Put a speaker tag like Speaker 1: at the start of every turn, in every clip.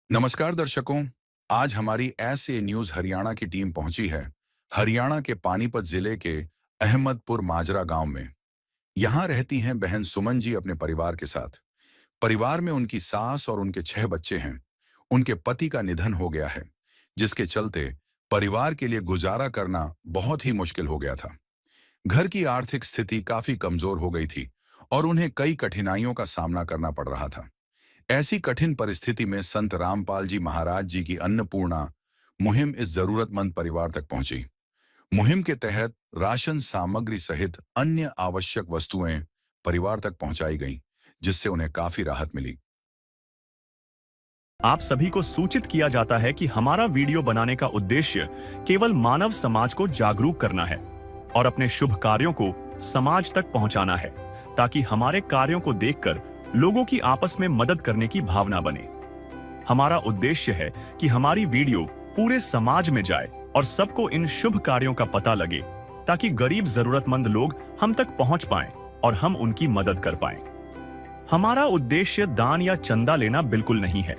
Speaker 1: नमस्कार दर्शकों। आज हमारी ऐसे न्यूज हरियाणा की टीम पहुंची है हरियाणा के पानीपत जिले के अहमदपुर माजरा गांव में। यहां रहती हैं बहन सुमन जी अपने परिवार के साथ। परिवार में उनकी सास और उनके 6 बच्चे हैं। उनके पति का निधन हो गया है, जिसके चलते परिवार के लिए गुजारा करना बहुत ही मुश्किल हो गया था। घर की आर्थिक स्थिति काफी कमजोर हो गई थी और उन्हें कई कठिनाइयों का सामना करना पड़ रहा था। ऐसी कठिन परिस्थिति में संत रामपाल जी महाराज जी की अन्नपूर्णा मुहिम इस जरूरतमंद परिवार तक पहुंची। मुहिम के तहत राशन सामग्री सहित अन्य आवश्यक वस्तुएं परिवार तक पहुंचाई गईं, जिससे उन्हें काफी राहत मिली।
Speaker 2: आप सभी को सूचित किया जाता है कि हमारा वीडियो बनाने का उद्देश्य केवल मानव समाज को जागरूक करना है और अपने शुभ कार्यों को समाज तक पहुंचाना है, ताकि हमारे कार्यों को देखकर लोगों की आपस में मदद करने की भावना बने। हमारा उद्देश्य है कि हमारी वीडियो पूरे समाज में जाए और सबको इन शुभ कार्यों का पता लगे, ताकि गरीब जरूरतमंद लोग हम तक पहुंच पाएं और हम उनकी मदद कर पाएं। हमारा उद्देश्य दान या चंदा लेना बिल्कुल नहीं है।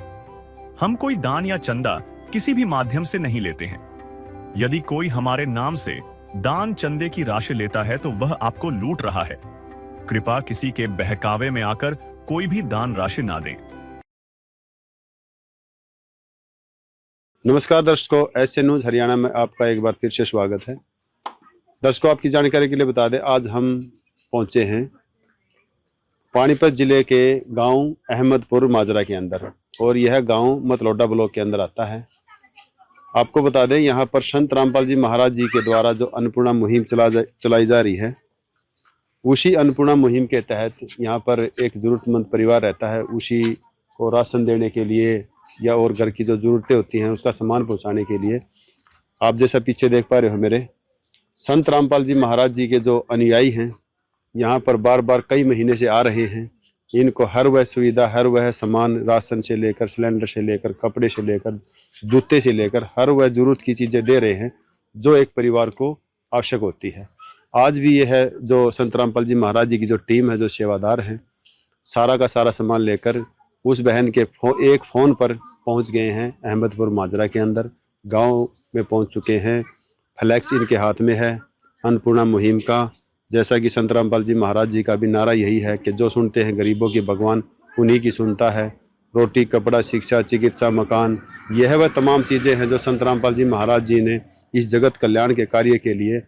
Speaker 2: हम कोई दान या चंदा किसी भी माध्यम से नहीं लेते हैं। यदि कोई हमारे नाम से दान चंदे की राशि लेता है तो वह आपको लूट रहा है। कृपया किसी के बहकावे में आकर कोई भी दान राशि ना दें।
Speaker 3: नमस्कार दर्शकों, ऐसे न्यूज हरियाणा में आपका एक बार फिर से स्वागत है। दर्शकों, आपकी जानकारी के लिए बता दें, आज हम पहुंचे हैं पानीपत जिले के गांव अहमदपुर माजरा के अंदर, और यह गांव मतलौडा ब्लॉक के अंदर आता है। आपको बता दें, यहां पर संत रामपाल जी महाराज जी के द्वारा जो अन्नपूर्णा मुहिम चलाई जा रही है, उसी अन्नपूर्णा मुहिम के तहत यहाँ पर एक ज़रूरतमंद परिवार रहता है। उसी को राशन देने के लिए या और घर की जो ज़रूरतें होती हैं उसका सामान पहुँचाने के लिए, आप जैसा पीछे देख पा रहे हो, मेरे संत रामपाल जी महाराज जी के जो अनुयायी हैं यहाँ पर बार बार कई महीने से आ रहे हैं। इनको हर वह सुविधा, हर वह सामान, राशन से लेकर, सिलेंडर से लेकर, कपड़े से लेकर, जूते से लेकर हर वह ज़रूरत की चीज़ें दे रहे हैं जो एक परिवार को आवश्यक होती है। आज भी यह है जो संत रामपाल जी महाराज जी की जो टीम है, जो सेवादार हैं, सारा का सारा सामान लेकर उस बहन के एक फ़ोन पर पहुंच गए हैं। अहमदपुर माजरा के अंदर गांव में पहुंच चुके हैं। फ्लैक्स इनके हाथ में है अन्नपूर्णा मुहिम का। जैसा कि संत रामपाल जी महाराज जी का भी नारा यही है कि जो सुनते हैं गरीबों की भगवान, उन्हीं की सुनता है। रोटी, कपड़ा, शिक्षा, चिकित्सा, मकान, यह वह तमाम चीज़ें हैं जो संत रामपाल जी महाराज जी ने इस जगत कल्याण के कार्य के लिए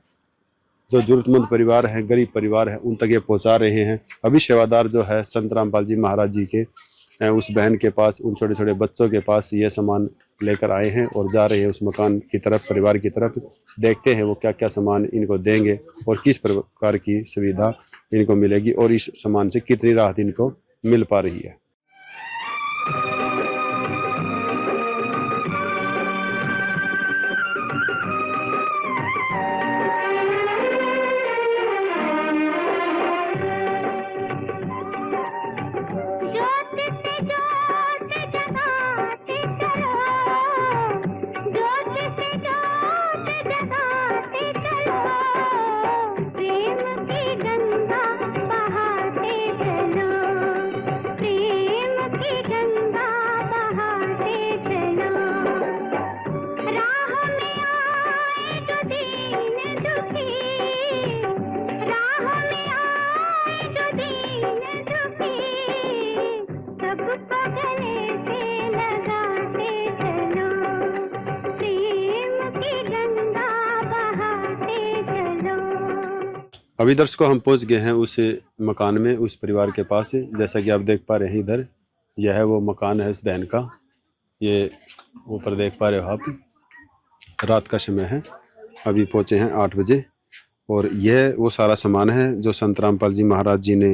Speaker 3: जो जरूरतमंद परिवार हैं, गरीब परिवार हैं, उन तक ये पहुंचा रहे हैं। अभी सेवादार जो है संत रामपाल जी महाराज जी के उस बहन के पास, उन छोटे छोटे बच्चों के पास ये सामान लेकर आए हैं और जा रहे हैं उस मकान की तरफ, परिवार की तरफ। देखते हैं वो क्या क्या सामान इनको देंगे और किस प्रकार की सुविधा इनको मिलेगी और इस सामान से कितनी राहत इनको मिल पा रही है। अभी दर्शकों, हम पहुंच गए हैं उस मकान में, उस परिवार के पास। जैसा कि आप देख पा रहे हैं, इधर यह है वो मकान है उस बहन का। ये ऊपर देख पा रहे हो आप, रात का समय है, अभी पहुंचे हैं 8 बजे। और यह वो सारा सामान है जो संत रामपाल जी महाराज जी ने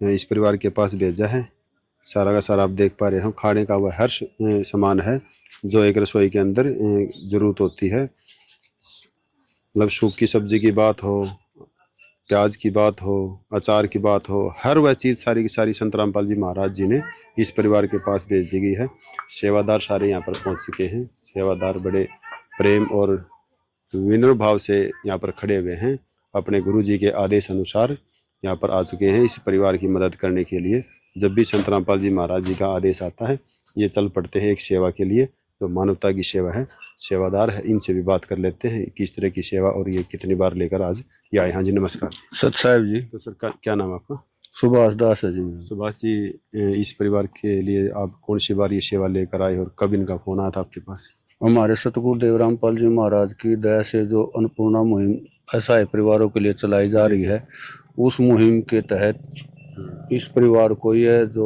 Speaker 3: इस परिवार के पास भेजा है। सारा का सारा आप देख पा रहे हो, खाने का वह हर सामान है जो एक रसोई के अंदर ज़रूरत होती है। मतलब सूखी सब्जी की बात हो, प्याज की बात हो, अचार की बात हो, हर वह चीज़ सारी की सारी संत रामपाल जी महाराज जी ने इस परिवार के पास भेज दी गई है। सेवादार सारे यहाँ पर पहुँच चुके हैं। सेवादार बड़े प्रेम और विनम्र भाव से यहाँ पर खड़े हुए हैं। अपने गुरु जी के आदेश अनुसार यहाँ पर आ चुके हैं इस परिवार की मदद करने के लिए। जब भी संत रामपाल जी महाराज जी का आदेश आता है, ये चल पड़ते हैं एक सेवा के लिए, जो मानवता की सेवा है, सेवादार है। इनसे भी बात कर लेते हैं किस तरह की सेवा और ये कितनी बार लेकर आज ये आए। हाँ जी, नमस्कार।
Speaker 4: सत साहब जी।
Speaker 3: तो सर क्या नाम है आपका?
Speaker 4: सुभाष दास है जी मेरा।
Speaker 3: सुभाष जी, इस परिवार के लिए आप कौन सी बार ये सेवा लेकर आए और कब इनका फोन आया था आपके पास?
Speaker 4: हमारे सतगुरु देवरामपाल जी महाराज की दया से जो अन्नपूर्णा मुहिम असहाय परिवारों के लिए चलाई जा रही है, उस मुहिम के तहत इस परिवार को यह जो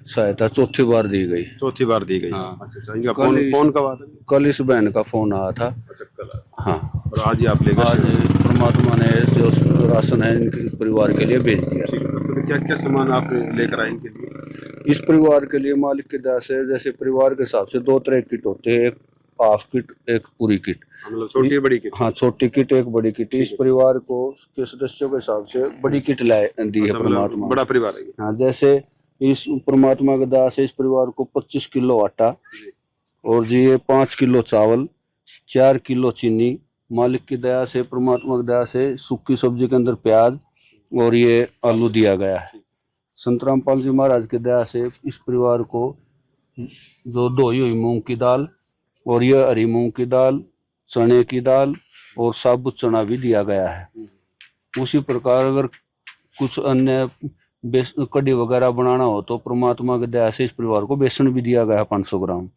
Speaker 4: सहायता चौथी बार दी गई।
Speaker 3: चौथी बार दी गई।
Speaker 4: हाँ।
Speaker 3: अच्छा, इनका फोन कब आया था?
Speaker 4: कल इस बहन का फोन आया था।
Speaker 3: अच्छा, कल आया।
Speaker 4: हाँ,
Speaker 3: और आज ही आप लेकर
Speaker 4: आज परमात्मा ने जो राशन है इनके परिवार के लिए भेज दिया।
Speaker 3: तो क्या क्या सामान आप लेकर आए इनके लिए?
Speaker 4: इस परिवार के लिए मालिक की दया से जैसे परिवार के हिसाब से 2 तरह की किट होते हैं, एक हाफ किट, एक पूरी किट।
Speaker 3: मतलब छोटी बड़ी किट?
Speaker 4: हाँ, छोटी किट एक, बड़ी किट। इस परिवार को के सदस्यों के हिसाब से बड़ी किट दी है परमात्मा।
Speaker 3: बड़ा परिवार है।
Speaker 4: हाँ, जैसे इस परमात्मा की दया से इस परिवार को 25 किलो आटा और जी ये 5 किलो चावल, 4 किलो चीनी, मालिक की दया से परमात्मा की दया से सूखी सब्जी के अंदर प्याज और ये आलू दिया गया है। संत रामपाल जी महाराज की दया से इस परिवार को जो धोई हुई मूंग की दाल और ये हरी मूंग की दाल, चने की दाल और साबुत चना भी दिया गया है। उसी प्रकार अगर कुछ अन्य कड़ी वगैरह बनाना हो तो परमात्मा की दया से इस परिवार को बेसन भी दिया गया है 500 ग्राम।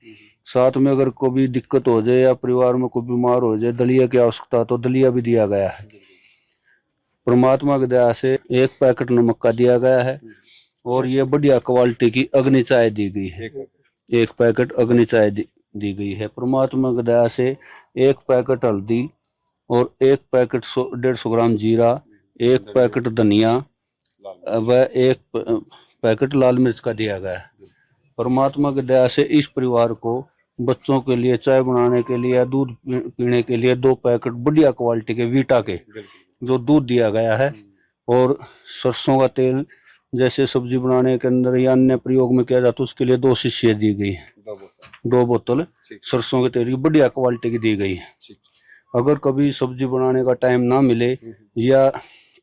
Speaker 4: साथ में अगर कोई दिक्कत हो जाए या परिवार में कोई बीमार हो जाए, दलिया की आवश्यकता तो दलिया भी दिया गया है। परमात्मा की दया से 1 पैकेट नमक का दिया गया है और ये बढ़िया क्वालिटी की अग्नि चाय दी गई है। 1 पैकेट अग्नि चाय दी गई है। परमात्मा की दया से 1 पैकेट हल्दी और 1 पैकेट 150 ग्राम जीरा, 1 पैकेट धनिया व 1 पैकेट लाल मिर्च का दिया गया है। परमात्मा की दया से इस परिवार को बच्चों के लिए चाय बनाने के लिए, दूध पीने के लिए 2 पैकेट बढ़िया क्वालिटी के वीटा के जो दूध दिया गया है। और सरसों का तेल जैसे सब्जी बनाने के अंदर या अन्य प्रयोग में किया जाता है उसके लिए 2 शीशियाँ दी गई है। 2 बोतल सरसों के तेल की बढ़िया क्वालिटी की दी गई है। अगर कभी सब्जी बनाने का टाइम ना मिले या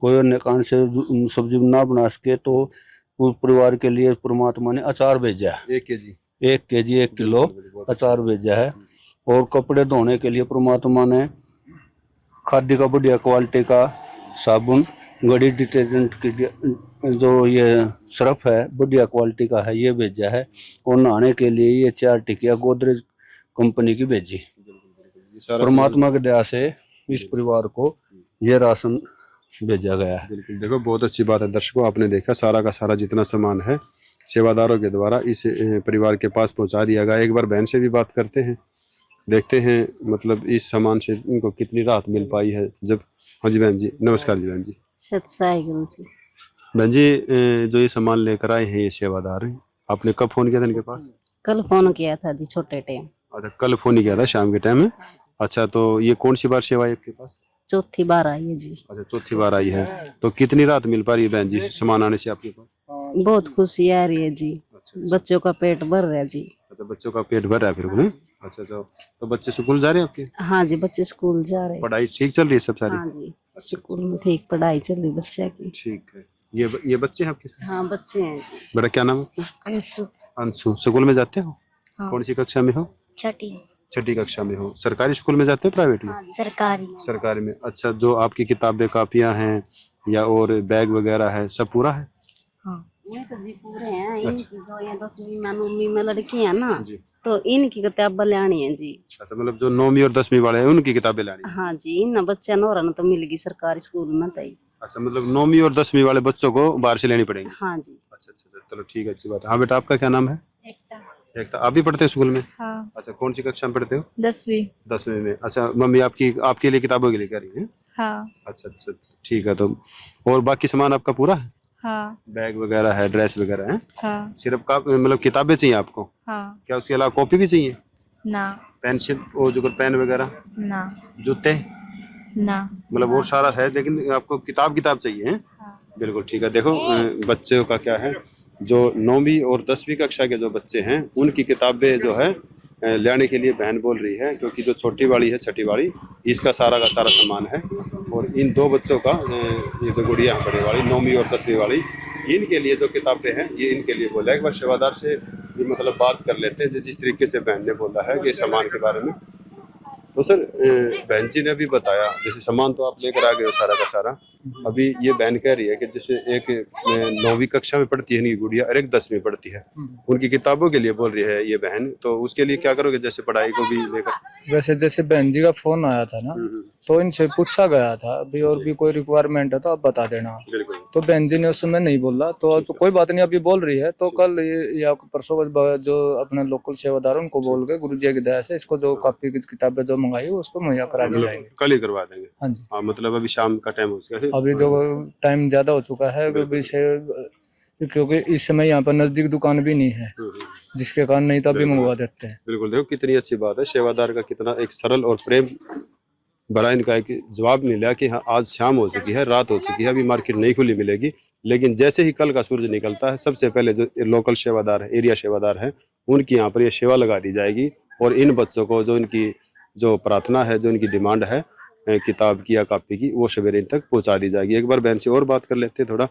Speaker 4: कोई अन्य कारण से सब्जी ना बना सके तो उस परिवार के लिए परमात्मा ने अचार भेजा है।
Speaker 3: 1 केजी
Speaker 4: 1 किलो अचार भेजा है। और कपड़े धोने के लिए परमात्मा ने खाद्य का बढ़िया क्वालिटी का साबुन, गड़ी डिटर्जेंट की जो ये सर्फ है बढ़िया क्वालिटी का है ये भेजा है। और नहाने के लिए ये 4 टिकिया गोदरेज कंपनी की भेजी। परमात्मा की दया से इस परिवार को ये राशन भेजा गया है।
Speaker 3: बिल्कुल, देखो बहुत अच्छी बात है। दर्शकों, आपने देखा सारा का सारा जितना सामान है सेवादारों के द्वारा इस परिवार के पास पहुंचा दिया गया। एक बार बहन से भी बात करते हैं, देखते हैं मतलब इस सामान से इनको कितनी राहत मिल पाई है जब। हाँ जी बहन जी, नमस्कार जी बहन जी।
Speaker 5: सत्साई गुरु जी।
Speaker 3: बहन जी, जो ये सामान लेकर आए हैं ये सेवादार हैं, आपने कब फोन किया था इनके पास?
Speaker 5: कल फोन किया था जी, छोटे टाइम।
Speaker 3: अच्छा, कल फोन ही किया था शाम के टाइम में। अच्छा, तो ये कौन सी बार सेवा है आपके पास?
Speaker 5: चौथी बार आई है जी।
Speaker 3: अच्छा, चौथी बार आई है। तो कितनी राहत मिल पा रही है बहन जी सामान आने से आपके पास?
Speaker 5: बहुत खुशी आ रही है जी। बच्चों का पेट भर रहा है जी।
Speaker 3: अच्छा, बच्चों का पेट भर रहा है फिर भी? अच्छा, तो बच्चे स्कूल जा रहे हैं आपके?
Speaker 5: हाँ जी, बच्चे स्कूल जा रहे हैं।
Speaker 3: पढ़ाई ठीक चल रही है सब सारी?
Speaker 5: हाँ जी, स्कूल में ठीक पढ़ाई चल रही बच्चे की।
Speaker 3: ठीक है। ये बच्चे हैं आपके?
Speaker 5: हाँ, बच्चे हैं जी।
Speaker 3: बेटा क्या नाम है?
Speaker 5: अंशु।
Speaker 3: अंशु। स्कूल में जाते हो?
Speaker 5: हाँ।
Speaker 3: कौन सी कक्षा में हो?
Speaker 5: 6ठी
Speaker 3: कक्षा में हो। सरकारी स्कूल में जाते हो प्राइवेट में? सरकारी में। अच्छा, जो आपकी किताबें कापियां हैं या और बैग वगैरह है सब पूरा है?
Speaker 5: हाँ, ये तो जी पूरे हैं। इनकी जो ये 10वीं में 9वीं में लड़की है ना, तो इनकी किताबें लानी है जी।
Speaker 3: अच्छा, मतलब जो 9वीं और 10वीं वाले हैं उनकी किताबें लानी?
Speaker 5: हाँ जी, इन बच्चे नौरन तो मिलेगी सरकारी स्कूल में तई।
Speaker 3: अच्छा, मतलब 9वीं और 10वीं वाले बच्चों को बाहर से लेनी पड़ेगी?
Speaker 5: हाँ जी।
Speaker 3: अच्छा, चलो ठीक है, अच्छी बात है। हाँ बेटा, आपका क्या नाम है? एकता। आप भी पढ़ते हो स्कूल में?
Speaker 6: हाँ।
Speaker 3: अच्छा, कौन सी कक्षा में पढ़ते हो?
Speaker 6: 10वीं
Speaker 3: में। अच्छा, मम्मी आपके लिए किताबों के लिए कह रही है?
Speaker 6: हाँ।
Speaker 3: अच्छा, ठीक है। तो और बाकी सामान आपका पूरा है?
Speaker 6: हाँ।
Speaker 3: बैग वगैरह है, ड्रेस वगैरह है?
Speaker 6: हाँ।
Speaker 3: सिर्फ मतलब किताबें चाहिए आपको?
Speaker 6: हाँ।
Speaker 3: क्या उसके अलावा कॉपी भी चाहिए?
Speaker 6: ना।
Speaker 3: पेंसिल और जो पेन वगैरह?
Speaker 6: ना।
Speaker 3: जूते?
Speaker 6: ना।
Speaker 3: मतलब वो सारा है लेकिन आपको किताब चाहिए है?
Speaker 6: हाँ।
Speaker 3: बिल्कुल ठीक है। देखो बच्चों का क्या है, जो 9वीं और 10वीं कक्षा के जो बच्चे हैं उनकी किताबें जो है लाने के लिए बहन बोल रही है, क्योंकि जो छोटी वाली है 6ठी वाली इसका सारा का सारा सामान है। और इन 2 बच्चों का ये जो गुड़िया है बड़ी वाली 9वीं और 10वीं वाली, इनके लिए जो किताबें हैं ये इनके लिए बोला। एक बार सेवादार से ये मतलब बात कर लेते हैं जिस तरीके से बहन ने बोला है कि सामान के बारे में। तो सर बहन जी ने भी बताया, जैसे सामान तो आप लेकर आ गए हो सारा का सारा। अभी ये बहन कह रही है कि जैसे एक 9वीं कक्षा में पढ़ती है इनकी गुड़िया और एक 10वीं पढ़ती है, उनकी किताबों के लिए बोल रही है ये बहन, तो उसके लिए क्या करोगे जैसे पढ़ाई को भी लेकर?
Speaker 7: वैसे जैसे बहन जी का फोन आया था ना, तो इनसे पूछा गया था अभी और भी कोई रिक्वायरमेंट है तो आप बता देना।
Speaker 3: बिल्कुल।
Speaker 7: तो बहन जी ने उस समय नहीं बोला, तो कोई बात नहीं, अभी बोल रही है तो कल या परसों जो अपने लोकल सेवादार उनको बोल के गुरु जी की दया से इसको जो कॉपी की किताबें जो मंगाई उसको मुहैया करा दी जाएगी।
Speaker 3: कल ही करवा देंगे?
Speaker 7: हाँ जी।
Speaker 3: हाँ, मतलब अभी शाम का टाइम हो चुका है,
Speaker 7: अभी जो टाइम ज्यादा हो चुका है अभी से, क्योंकि इस समय यहाँ पर नजदीक दुकान भी नहीं है, जिसके कारण नहीं तो अभी मंगवा देते हैं।
Speaker 3: बिल्कुल। देखो कितनी अच्छी बात है, सेवादार का कितना एक सरल और प्रेम भरा इनका एक जवाब मिला कि हाँ आज शाम हो चुकी है, रात हो चुकी है, अभी मार्केट नहीं खुली मिलेगी, लेकिन जैसे ही कल का सूरज निकलता है सबसे पहले जो लोकल सेवादार है, एरिया सेवादार है, उनकी यहाँ पर ये सेवा लगा दी जाएगी और इन बच्चों को जो इनकी जो प्रार्थना है, जो इनकी डिमांड है किताब की या कॉपी की, वो सवेरे इन तक पहुँचा दी जाएगी। एक बार बहन से और बात कर लेते हैं थोड़ा,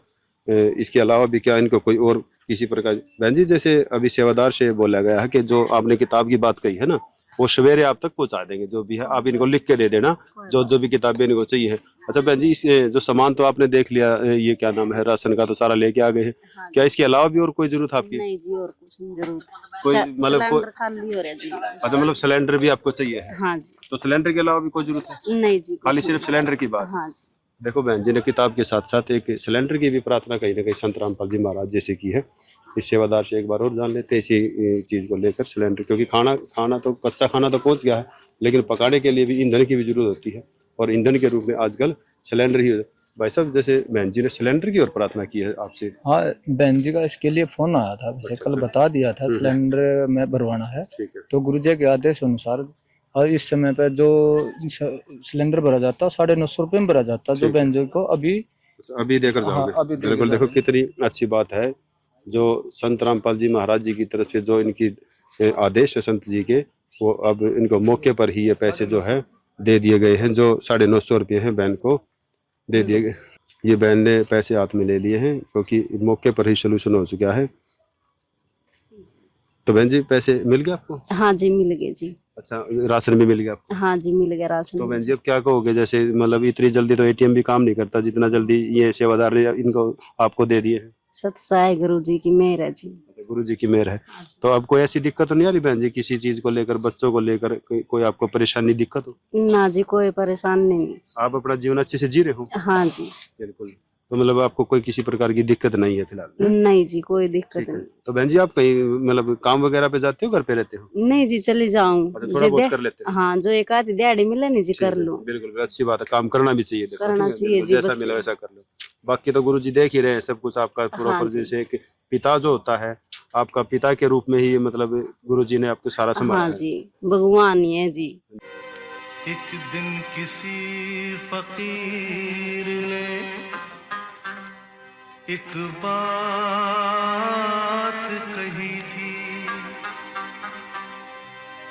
Speaker 3: इसके अलावा भी क्या इनको कोई और किसी प्रकार? बहन जी जैसे अभी सेवादार से बोला गया है कि जो आपने किताब की बात कही है ना, वो सवेरे आप तक पहुंचा देंगे, जो भी है आप इनको लिख के दे देना जो जो भी किताबें इनको चाहिए है। अच्छा बहन जी, इस जो सामान तो आपने देख लिया, ये क्या नाम है, राशन का तो सारा लेके आ गए हैं, क्या इसके अलावा भी और कोई जरूरत आपकी?
Speaker 5: नहीं जी, और कुछ नहीं जरूरत।
Speaker 3: कोई मतलब
Speaker 5: सिलेंडर खाली हो रहा है जी।
Speaker 3: अच्छा, मतलब सिलेंडर भी आपको चाहिए है?
Speaker 5: हाँ जी।
Speaker 3: तो सिलेंडर के अलावा भी कोई जरूरत है?
Speaker 5: नहीं जी,
Speaker 3: खाली सिर्फ सिलेंडर की बात?
Speaker 5: हाँ जी।
Speaker 3: देखो बहन जी ने किताब के साथ साथ एक सिलेंडर की भी प्रार्थना कहीं ना कहीं संत रामपाल जी महाराज जैसे की है। इस सेवादार से एक बार और जान लेते हैं इसी चीज को लेकर, सिलेंडर, क्योंकि खाना तो कच्चा खाना तो पहुंच गया है, लेकिन पकाने के लिए भी ईंधन की भी जरूरत होती है, और ईंधन के रूप में आजकल सिलेंडर ही। भाई साहब जैसे बहन जी ने सिलेंडर की और प्रार्थना की है आपसे।
Speaker 7: हाँ, बहन जी का इसके लिए फोन आया था, वैसे कल बता दिया था सिलेंडर में भरवाना है,
Speaker 3: ठीक है।
Speaker 7: तो गुरु जी के आदेश अनुसार और इस समय पे जो सिलेंडर भरा जाता 950 रुपये में भरा जाता, जो बहन जी को
Speaker 3: अभी देकर जाओगे?
Speaker 7: हाँ, अभी
Speaker 3: बिल्कुल। देखो कितनी अच्छी बात है, जो संत रामपाल जी महाराज जी की तरफ से जो इनकी आदेश है संत जी के, वो अब इनको मौके पर ही ये पैसे जो है दे दिए गए हैं, जो 950 रुपये हैं बहन को दे दिए गए। ये बहन ने पैसे हाथ में ले लिए हैं क्योंकि मौके पर ही सोल्यूशन हो चुका है। तो बहन जी पैसे मिल गए आपको?
Speaker 5: हाँ जी, मिल गए जी।
Speaker 3: अच्छा, राशन भी मिल गया आपको?
Speaker 5: हाँ जी, मिल गया राशन।
Speaker 3: तो बहन जी अब क्या कहोगे, जैसे मतलब इतनी जल्दी तो एटीएम भी काम नहीं करता जितना जल्दी ये सेवादार ने इनको आपको दे दिए हैं?
Speaker 5: सतसाई गुरु जी की मेहर है जी।
Speaker 3: गुरु जी की मेहर है। तो अब कोई ऐसी दिक्कत तो नहीं आ रही बहन जी, किसी चीज को लेकर, बच्चों को लेकर कोई आपको परेशानी दिक्कत हो?
Speaker 5: ना जी, कोई परेशानी नहीं।
Speaker 3: आप अपना जीवन अच्छे से जी रहे हो?
Speaker 5: हाँ जी।
Speaker 3: बिल्कुल। तो मतलब आपको कोई किसी प्रकार की दिक्कत नहीं है फिलहाल?
Speaker 5: नहीं जी, कोई दिक्कत नहीं।
Speaker 3: तो बहन जी आप कहीं मतलब काम वगैरह पे जाते हो, घर पे रहते हो?
Speaker 5: नहीं जी, चली जाऊँ।
Speaker 3: थोड़ा बहुत कर लेते हो?
Speaker 5: हाँ, जो एक आधी दिहाड़ी मिले नहीं जी, कर लो।
Speaker 3: बिल्कुल, अच्छी बात है, काम करना भी चाहिए। देखो
Speaker 5: करना चाहिए जी,
Speaker 3: जैसा मिला वैसा कर लो। बाकी तो गुरु जी देख ही रहे हैं सब कुछ आपका प्रॉपर। जैसे एक पिता जो होता है, आपका पिता के रूप में ही मतलब गुरु जी ने आपको सारा संभाला।
Speaker 5: हाँ जी, भगवान ही है जी।
Speaker 8: एक दिन किसी फकीर ने एक बात कही थी,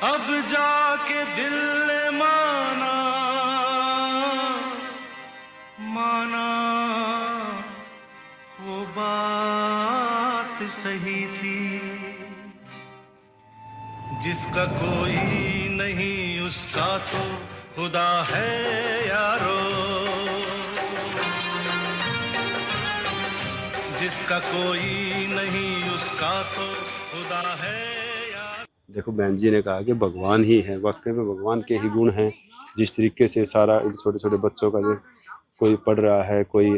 Speaker 8: अब जाके दिल ने माना वो बात सही थी। जिसका कोई नहीं उसका तो खुदा है यारो, जिसका कोई नहीं उसका तो खुदा है यारो।
Speaker 3: देखो बहन जी ने कहा कि भगवान ही है, वाकई में भगवान के ही गुण हैं। जिस तरीके से सारा इन छोटे छोटे बच्चों का, कोई पढ़ रहा है, कोई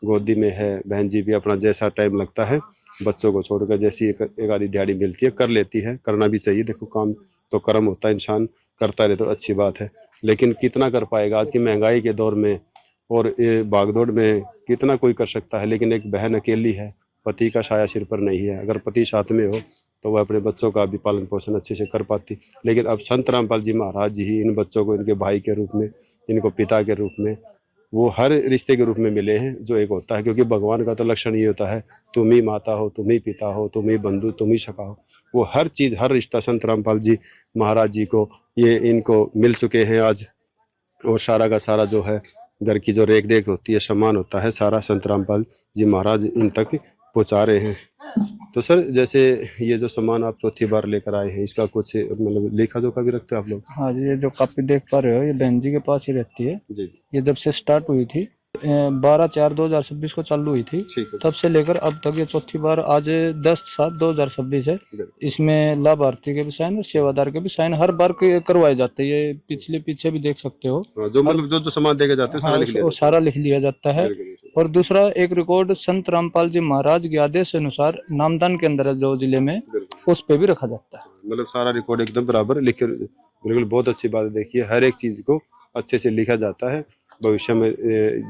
Speaker 3: गोदी में है, बहन जी भी अपना जैसा टाइम लगता है बच्चों को छोड़कर जैसी एक आधी दिहाड़ी मिलती है कर लेती है, करना भी चाहिए। देखो काम तो कर्म होता है, इंसान करता रहे तो अच्छी बात है, लेकिन कितना कर पाएगा आज की महंगाई के दौर में और भागदौड़ में, कितना कोई कर सकता है। लेकिन एक बहन अकेली है, पति का साया सिर पर नहीं है, अगर पति साथ में हो तो वह अपने बच्चों का भी पालन पोषण अच्छे से कर पाती। लेकिन अब संत रामपाल जी महाराज जी ही इन बच्चों को इनके भाई के रूप में, इनको पिता के रूप में, वो हर रिश्ते के रूप में मिले हैं जो एक होता है। क्योंकि भगवान का तो लक्षण ये होता है, तुम ही माता हो, तुम ही पिता हो, तुम ही बंधु, तुम ही सखा हो। वो हर चीज़, हर रिश्ता संत रामपाल जी महाराज जी को, ये इनको मिल चुके हैं आज। और सारा का सारा जो है घर की जो रेख देख होती है, सम्मान होता है, सारा संत रामपाल जी महाराज इन तक पहुँचा रहे हैं। तो सर जैसे ये जो सामान आप चौथी बार लेकर आए हैं, इसका कुछ मतलब लेखा जोखा भी रखते हो आप लोग?
Speaker 7: हाँ जी, ये जो कापी देख पा रहे हो ये बहन जी के पास ही रहती है।
Speaker 3: जी
Speaker 7: ये जब से स्टार्ट हुई थी 12/4/2026 को चालू हुई थी,
Speaker 3: ठीक है।
Speaker 7: तब से लेकर अब तक ये चौथी बार आज 10/7/2026 है। इसमें लाभार्थी के भी साइन और सेवादार के भी साइन हर बार करवाए जाते हैं। ये पिछले पीछे भी देख सकते हो।
Speaker 3: हाँ, जो मतलब जो जो सामान देके जाते हैं सारा
Speaker 7: हाँ,
Speaker 3: लिख लिया
Speaker 7: वो
Speaker 3: जाता
Speaker 7: सारा लिख लिया जाता है।
Speaker 3: है।
Speaker 7: और दूसरा एक रिकॉर्ड संत रामपाल जी महाराज के आदेश के अनुसार नामदान के अंदर जो जिले में, उस पे भी रखा जाता है।
Speaker 3: मतलब सारा रिकॉर्ड एकदम बराबर लिखे, बिल्कुल बहुत अच्छी बात है। देखिए हर एक चीज को अच्छे से लिखा जाता है, भविष्य में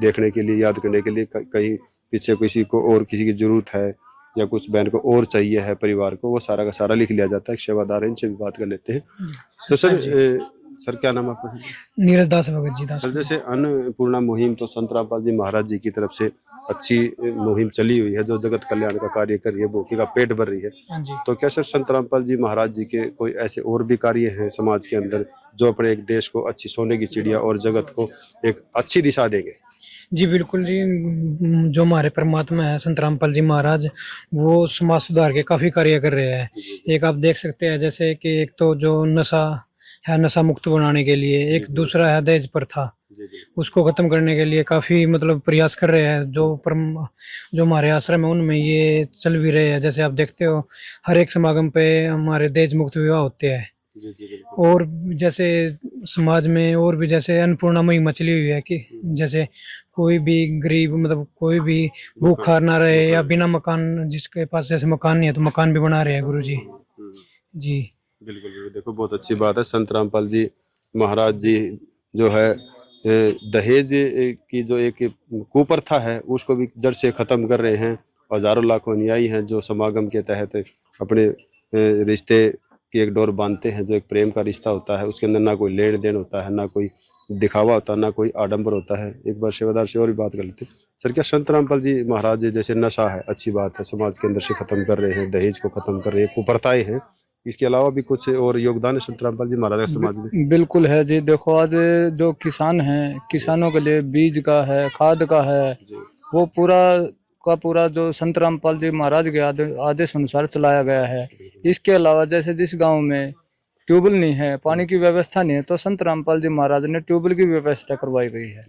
Speaker 3: देखने के लिए, याद करने के लिए। कहीं पीछे किसी को और किसी की जरूरत है या कुछ बहन को और चाहिए है परिवार को, वो सारा का सारा लिख लिया जाता है। सेवादार इनसे भी बात कर लेते हैं। तो सर क्या नाम है आपका?
Speaker 9: नीरज दास भगत जी दास।
Speaker 3: सर जैसे अन्नपूर्णा मुहिम तो संत रामपाल जी महाराज जी की तरफ से अच्छी मुहिम चली हुई है, जो जगत कल्याण का कार्य कर रही है, भूखे का पेट भर रही है।
Speaker 9: हाँ जी।
Speaker 3: तो क्या सर संत रामपाल जी महाराज जी के कोई ऐसे और भी कार्य हैं समाज के अंदर, जो अपने एक देश को अच्छी सोने की चिड़िया और जगत को एक अच्छी दिशा देंगे?
Speaker 9: जी बिल्कुल जी, जो हमारे परमात्मा है संत रामपाल जी महाराज, वो समाज सुधार के काफी कार्य कर रहे हैं। एक आप देख सकते हैं जैसे कि एक तो जो नशा है, नशा मुक्त बनाने के लिए, एक दूसरा है दहेज प्रथा, उसको खत्म करने के लिए काफी मतलब प्रयास कर रहे हैं। जो हमारे आश्रम है उनमें ये चल भी रहे हैं। जैसे आप देखते हो हर एक समागम पे हमारे दहेज मुक्त विवाह होते हैं। और जैसे समाज में और भी जैसे अन्नपूर्णा मुहिम चली हुई है कि जैसे कोई भी गरीब मतलब कोई भी भूखा ना रहे, या बिना मकान, जिसके पास जैसे मकान नहीं है तो मकान भी बना रहे हैं गुरु जी। जी
Speaker 3: बिल्कुल देखो बहुत अच्छी बात है। संत रामपाल जी महाराज जी जो है दहेज की जो एक कुप्रथा है उसको भी जड़ से खत्म कर रहे हैं। हजारों लाखों अनुयायी हैं जो समागम के तहत अपने रिश्ते की एक डोर बांधते हैं, जो एक प्रेम का रिश्ता होता है। उसके अंदर ना कोई लेन देन होता है, ना कोई दिखावा होता है, ना कोई आडंबर होता है। एक बार सेवादार से और भी बात कर लेते हैं। सर क्या संत रामपाल जी महाराज जी जैसे नशा है, अच्छी बात है, समाज के अंदर से खत्म कर रहे हैं, दहेज को खत्म कर रहे हैं, कुप्रथाएं हैं, इसके अलावा भी कुछ और योगदान है संत रामपाल जी महाराज का समाज में?
Speaker 7: बिल्कुल है जी। देखो आज जो किसान हैं, किसानों के लिए बीज का है, खाद का है, वो पूरा जो संत रामपाल जी महाराज के आदेश अनुसार चलाया गया है। इसके अलावा जैसे जिस गांव में ट्यूबवेल नहीं है, पानी की व्यवस्था नहीं है, तो संत रामपाल जी महाराज ने ट्यूबवेल की व्यवस्था करवाई गई है।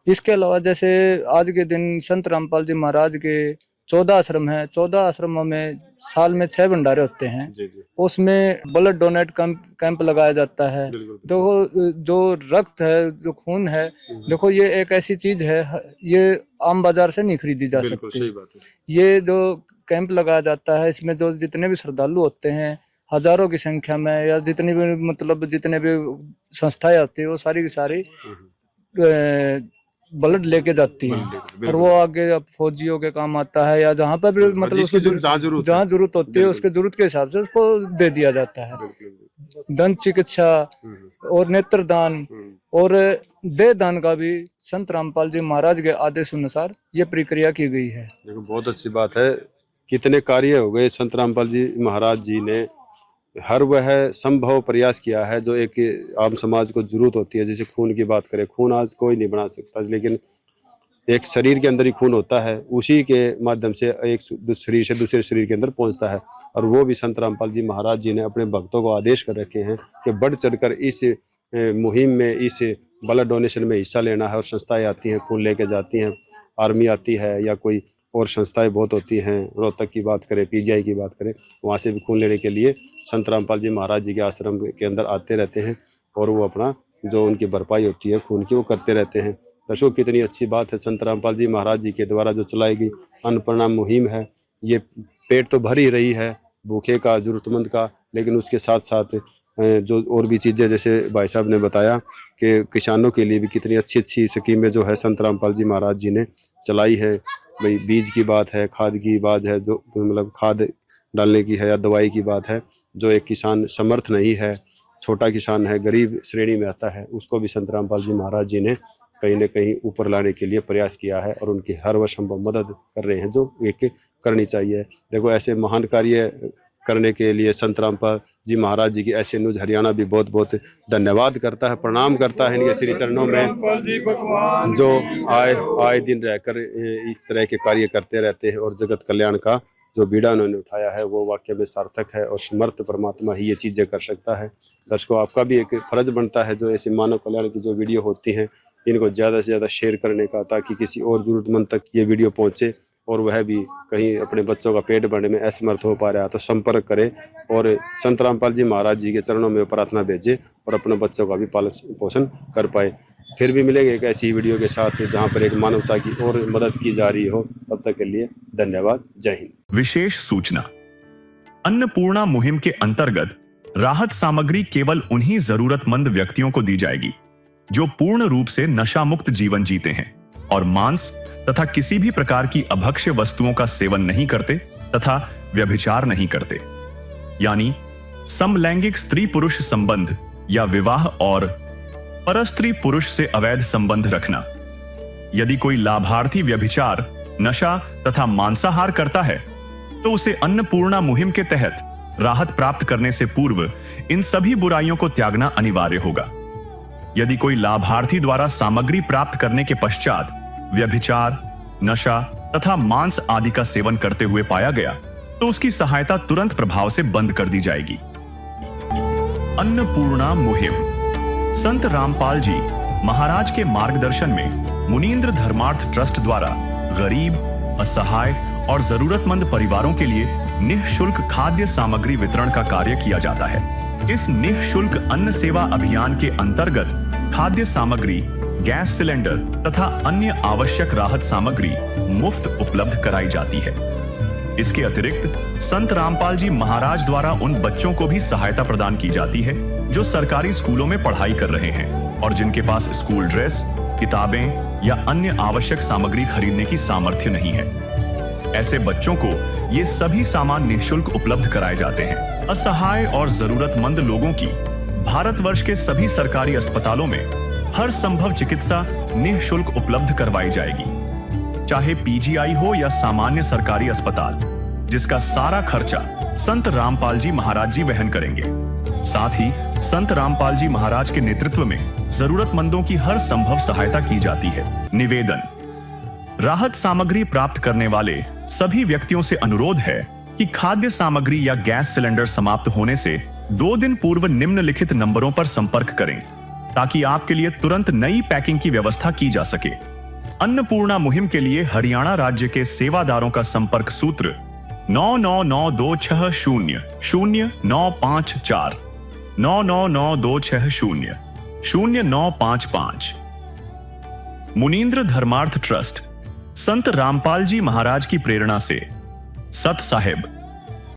Speaker 7: इसके अलावा जैसे आज के दिन संत रामपाल जी महाराज के 14 आश्रम है। 14 आश्रमों में साल में 6 भंडारे होते हैं। उसमें ब्लड डोनेट कैंप लगाया जाता है। देखो जो रक्त है, जो खून है, देखो ये एक ऐसी चीज है, ये आम बाजार से नहीं खरीदी जा सकती।
Speaker 3: सही बात है।
Speaker 7: ये जो कैंप लगाया जाता है, इसमें जो जितने भी श्रद्धालु होते हैं हजारों की संख्या में, या जितनी भी मतलब जितने भी संस्थाएं होती है, वो सारी की सारी ब्लड लेके जाती है। और वो आगे अब फौजियों के काम आता है, या जहाँ पर भी मतलब उसकी जहाँ जरूरत होती है उसके जरूरत के हिसाब से उसको दे दिया जाता है। दंत चिकित्सा और नेत्रदान और देह दान का भी संत रामपाल जी महाराज के आदेश अनुसार ये प्रक्रिया की गई है।
Speaker 3: देखो बहुत अच्छी बात है। कितने कार्य हो गए संत रामपाल जी महाराज जी ने, हर वह संभव प्रयास किया है जो एक आम समाज को जरूरत होती है। जैसे खून की बात करें, खून आज कोई नहीं बना सकता, लेकिन एक शरीर के अंदर ही खून होता है, उसी के माध्यम से एक शरीर से दूसरे शरीर के अंदर पहुंचता है। और वो भी संत रामपाल जी महाराज जी ने अपने भक्तों को आदेश कर रखे हैं कि बढ़ चढ़कर इस मुहिम में, इस ब्लड डोनेशन में हिस्सा लेना है। और संस्थाएं आती हैं, खून लेके जाती हैं, आर्मी आती है या कोई और संस्थाएं बहुत होती हैं। रोहतक की बात करें, पीजीआई की बात करें, वहाँ से भी खून लेने के लिए संत रामपाल जी महाराज जी के आश्रम के अंदर आते रहते हैं। और वो अपना जो उनकी भरपाई होती है खून की, वो करते रहते हैं। दर्शकों कितनी अच्छी बात है। संत रामपाल जी महाराज जी के द्वारा जो चलाई गई अन्नपूर्णा मुहिम है, ये पेट तो भर ही रही है भूखे का, जरूरतमंद का, लेकिन उसके साथ साथ जो और भी चीज़ें, जैसे भाई साहब ने बताया कि किसानों के लिए भी कितनी अच्छी अच्छी स्कीमें जो है संत रामपाल जी महाराज जी ने चलाई है। भाई बीज की बात है, खाद की बात है, जो मतलब खाद डालने की है, या दवाई की बात है। जो एक किसान समर्थ नहीं है, छोटा किसान है, गरीब श्रेणी में आता है, उसको भी संत रामपाल जी महाराज जी ने कहीं न कहीं ऊपर लाने के लिए प्रयास किया है। और उनकी हर वह संभव मदद कर रहे हैं, जो एक करनी चाहिए। देखो ऐसे महान कार्य करने के लिए संत रामपाल जी महाराज जी की ऐसे न्यूज़ हरियाणा भी बहुत बहुत धन्यवाद करता है, प्रणाम करता है इनके श्री चरणों में, जो आए दिन रहकर इस तरह के कार्य करते रहते हैं और जगत कल्याण का जो बीड़ा उन्होंने उठाया है वो वाकई में सार्थक है और समर्थ परमात्मा ही ये चीज़ें कर सकता है। दर्शकों, आपका भी एक फर्ज बनता है जो ऐसे मानव कल्याण की जो वीडियो होती हैं इनको ज़्यादा से ज़्यादा शेयर करने का, ताकि किसी और ज़रूरतमंद तक ये वीडियो पहुँचे और वह भी कहीं अपने बच्चों का पेट भरने में असमर्थ हो पा रहा है तो संपर्क करे और संत रामपाल जी महाराज जी के चरणों में प्रार्थना भेजे और अपने बच्चों का भी पालन पोषण कर पाए। फिर भी मिलेंगे एक ऐसी वीडियो के साथ जहां पर एक मानवता की और मदद की जा रही हो। तब तक के लिए धन्यवाद। जय हिंद।
Speaker 2: विशेष सूचना, अन्नपूर्णा मुहिम के अंतर्गत राहत सामग्री केवल उन्हीं जरूरतमंद व्यक्तियों को दी जाएगी जो पूर्ण रूप से नशा मुक्त जीवन जीते हैं और मांस तथा किसी भी प्रकार की अभक्ष्य वस्तुओं का सेवन नहीं करते तथा व्यभिचार नहीं करते, यानी समलैंगिक स्त्री पुरुष संबंध या विवाह और परस्त्री पुरुष से अवैध संबंध रखना। यदि कोई लाभार्थी व्यभिचार, नशा तथा मांसाहार करता है तो उसे अन्नपूर्णा मुहिम के तहत राहत प्राप्त करने से पूर्व इन सभी बुराइयों को त्यागना अनिवार्य होगा। यदि कोई लाभार्थी द्वारा सामग्री प्राप्त करने के पश्चात व्यभिचार, नशा तथा मांस आदि का सेवन करते हुए पाया गया तो उसकी सहायता तुरंत प्रभाव से बंद कर दी जाएगी। अन्नपूर्णा मुहिम संत रामपाल जी महाराज के मार्गदर्शन में मुनींद्र धर्मार्थ ट्रस्ट द्वारा गरीब, असहाय और जरूरतमंद परिवारों के लिए निःशुल्क खाद्य सामग्री वितरण का कार्य किया जाता है। इस निःशुल्क अन्न सेवा अभियान के अंतर्गत खाद्य सामग्री, गैस सिलेंडर तथा अन्य आवश्यक राहत सामग्री मुफ्त उपलब्ध कराई जाती है। इसके अतिरिक्त संत रामपाल जी महाराज द्वारा उन बच्चों को भी सहायता प्रदान की जाती है जो सरकारी स्कूलों में पढ़ाई कर रहे हैं और जिनके पास स्कूल ड्रेस, किताबें या अन्य आवश्यक सामग्री खरीदने की सामर्थ्य नहीं है। ऐसे बच्चों को ये सभी सामान निःशुल्क उपलब्ध कराए जाते हैं। असहाय और जरूरतमंद लोगों की भारतवर्ष के सभी सरकारी अस्पतालों में हर संभव चिकित्सा निःशुल्क उपलब्ध करवाई जाएगी, चाहे पीजीआई हो या सामान्य सरकारी अस्पताल, जिसका सारा खर्चा संत रामपाल जी महाराज जी वहन करेंगे। साथ ही संत रामपाल जी महाराज के नेतृत्व में जरूरतमंदों की हर संभव सहायता की जाती है। निवेदन, राहत सामग्री प्राप्त करने वाले सभी व्यक्तियों से अनुरोध है कि खाद्य सामग्री या गैस सिलेंडर समाप्त होने से 2 दिन पूर्व निम्नलिखित नंबरों पर संपर्क करें ताकि आपके लिए तुरंत नई पैकिंग की व्यवस्था की जा सके। अन्नपूर्णा मुहिम के लिए हरियाणा राज्य के सेवादारों का संपर्क सूत्र 9992600954 9992600955। मुनींद्र धर्मार्थ ट्रस्ट संत रामपाल जी महाराज की प्रेरणा से सत साहिब